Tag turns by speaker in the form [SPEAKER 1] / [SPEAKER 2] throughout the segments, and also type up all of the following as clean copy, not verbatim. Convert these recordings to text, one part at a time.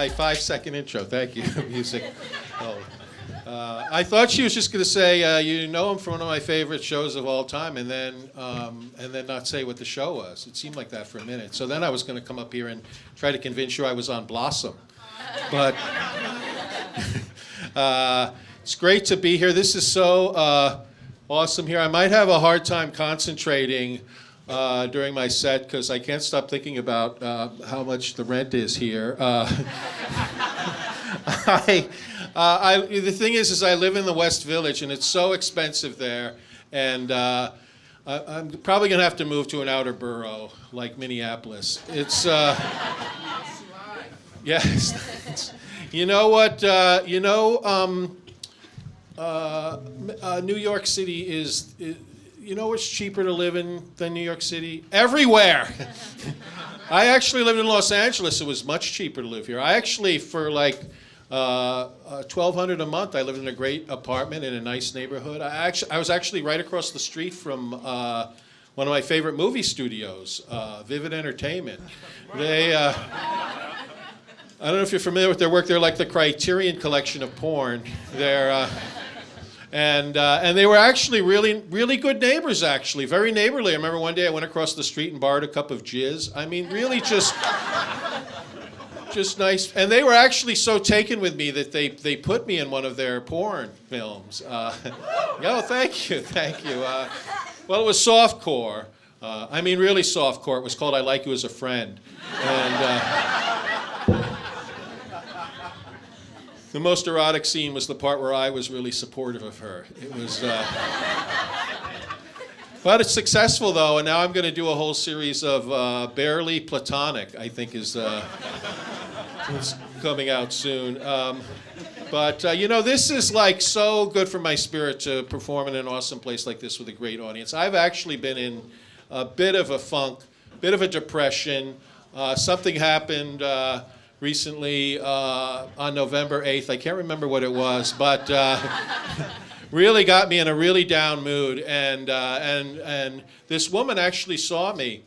[SPEAKER 1] my 5-second intro. Thank you, music. Oh. I thought she was just going to say, you know him from one of my favorite shows of all time, and then not say what the show was. It seemed like that for a minute. So then I was going to come up here and try to convince you I was on Blossom. But it's great to be here. This is so awesome here. I might have a hard time concentrating during my set because I can't stop thinking about how much the rent is here. The thing is I live in the West Village, and it's so expensive there, and I'm probably going to have to move to an outer borough like Minneapolis. It's yes. You know what? New York City is. You know what's cheaper to live in than New York City? Everywhere. I actually lived in Los Angeles. It was much cheaper to live here. I actually, for like $1,200 a month, I lived in a great apartment in a nice neighborhood. I was actually right across the street from one of my favorite movie studios, Vivid Entertainment. They, I don't know if you're familiar with their work. They're like the Criterion Collection of porn. They're and they were actually really good neighbors, actually, very neighborly. I remember one day I went across the street and borrowed a cup of jizz. I mean, really just nice. And they were actually so taken with me that they put me in one of their porn films. Oh, thank you. Well, it was softcore. I mean, really softcore. It was called I Like You as a Friend. And the most erotic scene was the part where I was really supportive of her. It was, but it's successful though, and now I'm going to do a whole series of barely Platonic. I think is it's coming out soon. But you know, this is like so good for my spirit to perform in an awesome place like this with a great audience. I've actually been in a bit of a funk, bit of a depression. Something happened. Recently, on November 8th, I can't remember what it was, but really got me in a really down mood. And this woman actually saw me.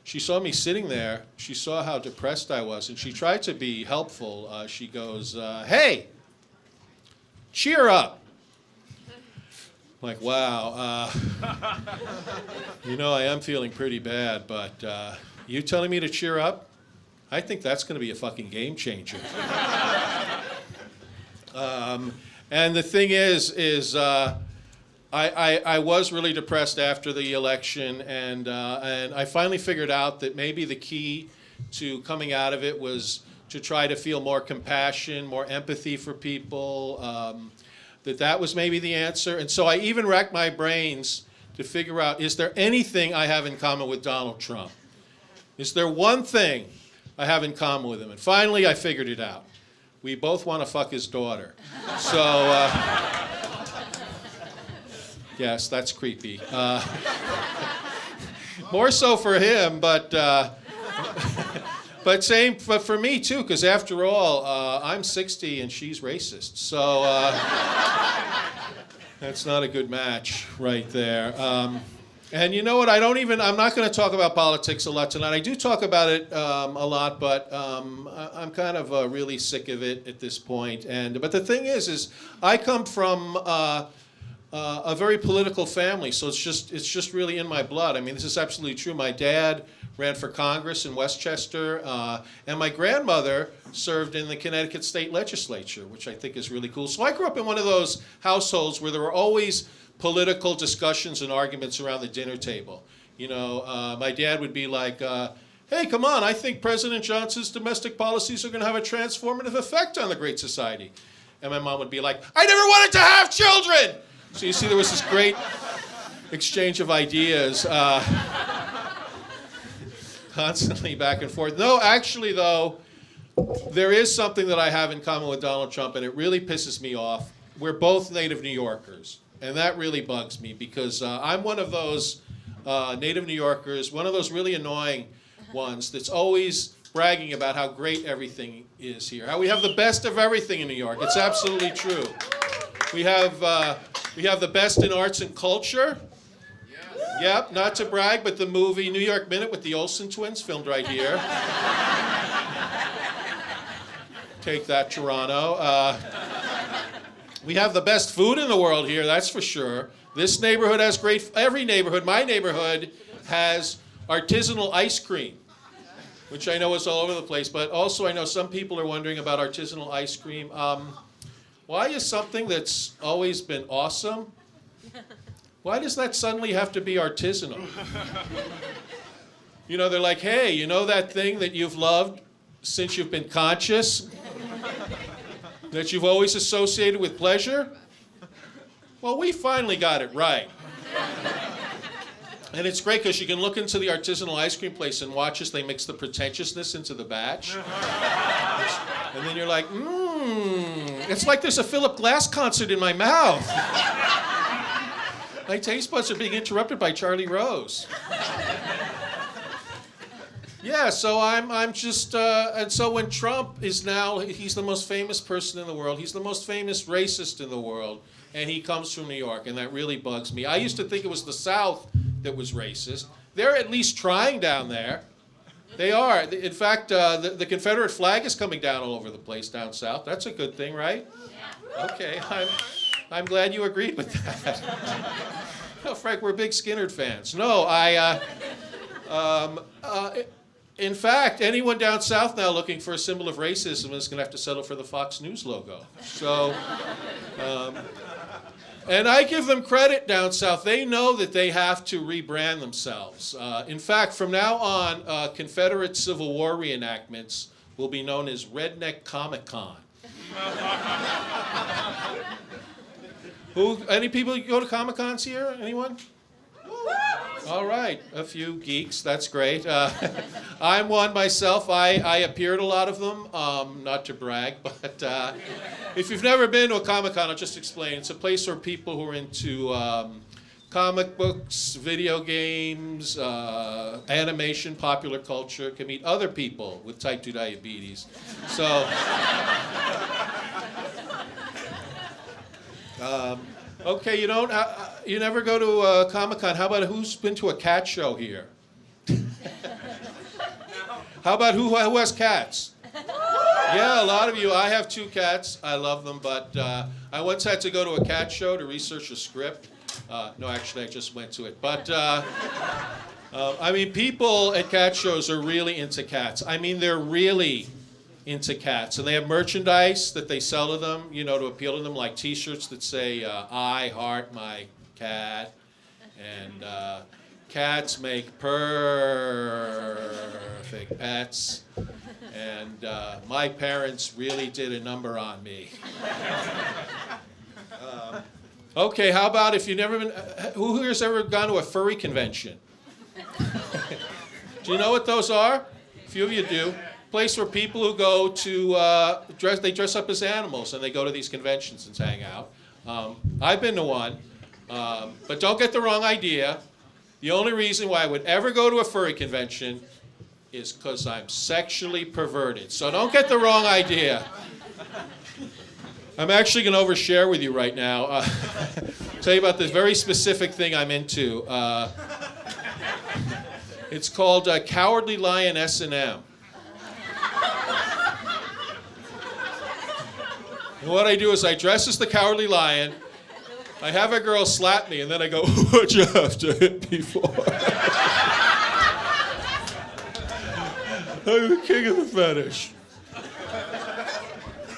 [SPEAKER 1] She saw me sitting there. She saw how depressed I was, and she tried to be helpful. She goes, "Hey, cheer up." I'm like, wow. You know, I am feeling pretty bad, but you telling me to cheer up? I think that's going to be a fucking game changer. And the thing is I was really depressed after the election, and I finally figured out that maybe the key to coming out of it was to try to feel more compassion, more empathy for people, that was maybe the answer. And so I even racked my brains to figure out, is there anything I have in common with Donald Trump? Is there one thing I have in common with him? And finally, I figured it out. We both want to fuck his daughter. So, yes, that's creepy. More so for him, but for me too, because after all, I'm 60 and she's racist. So that's not a good match right there. And you know what? I'm not going to talk about politics a lot tonight. I do talk about it a lot, but I'm kind of really sick of it at this point. But the thing is I come from a very political family, so it's just really in my blood. I mean, this is absolutely true. My dad ran for Congress in Westchester, and my grandmother served in the Connecticut State Legislature, which I think is really cool. So I grew up in one of those households where there were always political discussions and arguments around the dinner table. You know, my dad would be like, hey, come on, I think President Johnson's domestic policies are going to have a transformative effect on the Great Society. And my mom would be like, I never wanted to have children! So you see, there was this great exchange of ideas, constantly back and forth. No, actually, though, there is something that I have in common with Donald Trump, and it really pisses me off. We're both native New Yorkers. And that really bugs me because I'm one of those native New Yorkers, one of those really annoying ones that's always bragging about how great everything is here, how we have the best of everything in New York. It's absolutely true. We have the best in arts and culture. Yep, not to brag, but the movie New York Minute with the Olsen twins filmed right here. Take that, Toronto. We have the best food in the world here, that's for sure. This neighborhood has every neighborhood, my neighborhood, has artisanal ice cream, which I know is all over the place, but also I know some people are wondering about artisanal ice cream. Why is something that's always been awesome, why does that suddenly have to be artisanal? You know, they're like, hey, you know that thing that you've loved since you've been conscious? That you've always associated with pleasure? Well, we finally got it right. And it's great because you can look into the artisanal ice cream place and watch as they mix the pretentiousness into the batch. And then you're like, it's like there's a Philip Glass concert in my mouth. My taste buds are being interrupted by Charlie Rose. Yeah, so I'm just, and so when Trump is now, he's the most famous person in the world, he's the most famous racist in the world, and he comes from New York, and that really bugs me. I used to think it was the South that was racist. They're at least trying down there. They are. In fact, the Confederate flag is coming down all over the place down south. That's a good thing, right? Yeah. Okay, I'm glad you agreed with that. No, Frank, we're big Skinner fans. No, in fact, anyone down south now looking for a symbol of racism is going to have to settle for the Fox News logo. So, and I give them credit down south. They know that they have to rebrand themselves. In fact, from now on, Confederate Civil War reenactments will be known as Redneck Comic-Con. Any people go to Comic-Cons here? Anyone? All right, a few geeks, that's great. I'm one myself. I appear at a lot of them, not to brag, but if you've never been to a Comic-Con, I'll just explain. It's a place where people who are into comic books, video games, animation, popular culture can meet other people with type 2 diabetes. So, okay, you never go to Comic-Con. How about who's been to a cat show here? How about who has cats? Yeah, a lot of you. I have 2 cats. I love them, but I once had to go to a cat show to research a script. No, actually, I just went to it. But, I mean, people at cat shows are really into cats. I mean, they're really into cats. And they have merchandise that they sell to them, to appeal to them, like T-shirts that say, I heart my cat. And cats make perfect pets. And my parents really did a number on me. Okay, how about if you've never been, who here's ever gone to a furry convention? Do you know what those are? A few of you do. Place where people who go to they dress up as animals and they go to these conventions and hang out. I've been to one, but don't get the wrong idea. The only reason why I would ever go to a furry convention is because I'm sexually perverted. So don't get the wrong idea. I'm actually going to overshare with you right now. Tell you about this very specific thing I'm into. It's called Cowardly Lion S&M. And what I do is I dress as the Cowardly Lion, I have a girl slap me, and then I go, what'd you have to hit me for? I'm the king of the fetish.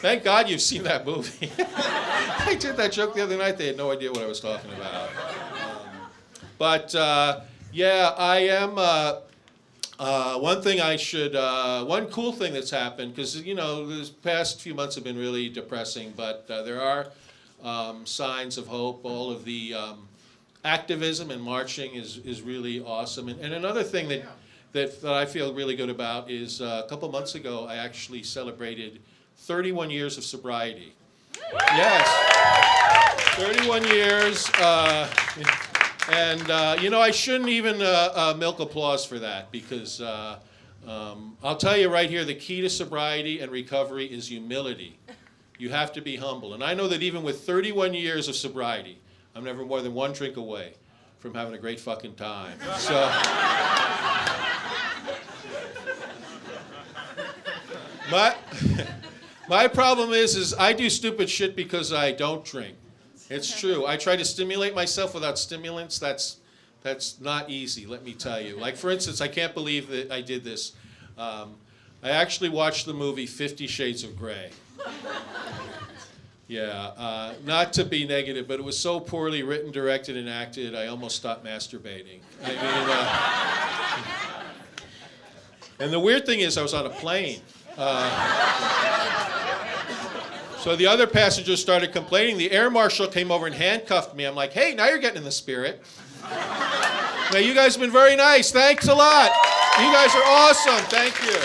[SPEAKER 1] Thank God you've seen that movie. I did that joke the other night. They had no idea what I was talking about. Yeah, I am... one cool thing that's happened, because, this past few months have been really depressing, but there are signs of hope. All of the activism and marching is really awesome. And another thing that I feel really good about is a couple months ago, I actually celebrated 31 years of sobriety. Yes, 31 years. And, I shouldn't even milk applause for that, because I'll tell you right here, the key to sobriety and recovery is humility. You have to be humble. And I know that even with 31 years of sobriety, I'm never more than one drink away from having a great fucking time. So, My problem is I do stupid shit because I don't drink. It's true. I try to stimulate myself without stimulants. That's not easy, let me tell you. Like, for instance, I can't believe that I did this. I actually watched the movie 50 Shades of Grey. Yeah, not to be negative, but it was so poorly written, directed, and acted, I almost stopped masturbating. I mean, and the weird thing is I was on a plane. So the other passengers started complaining. The air marshal came over and handcuffed me. I'm like, hey, now you're getting in the spirit. Now, you guys have been very nice. Thanks a lot. You guys are awesome. Thank you.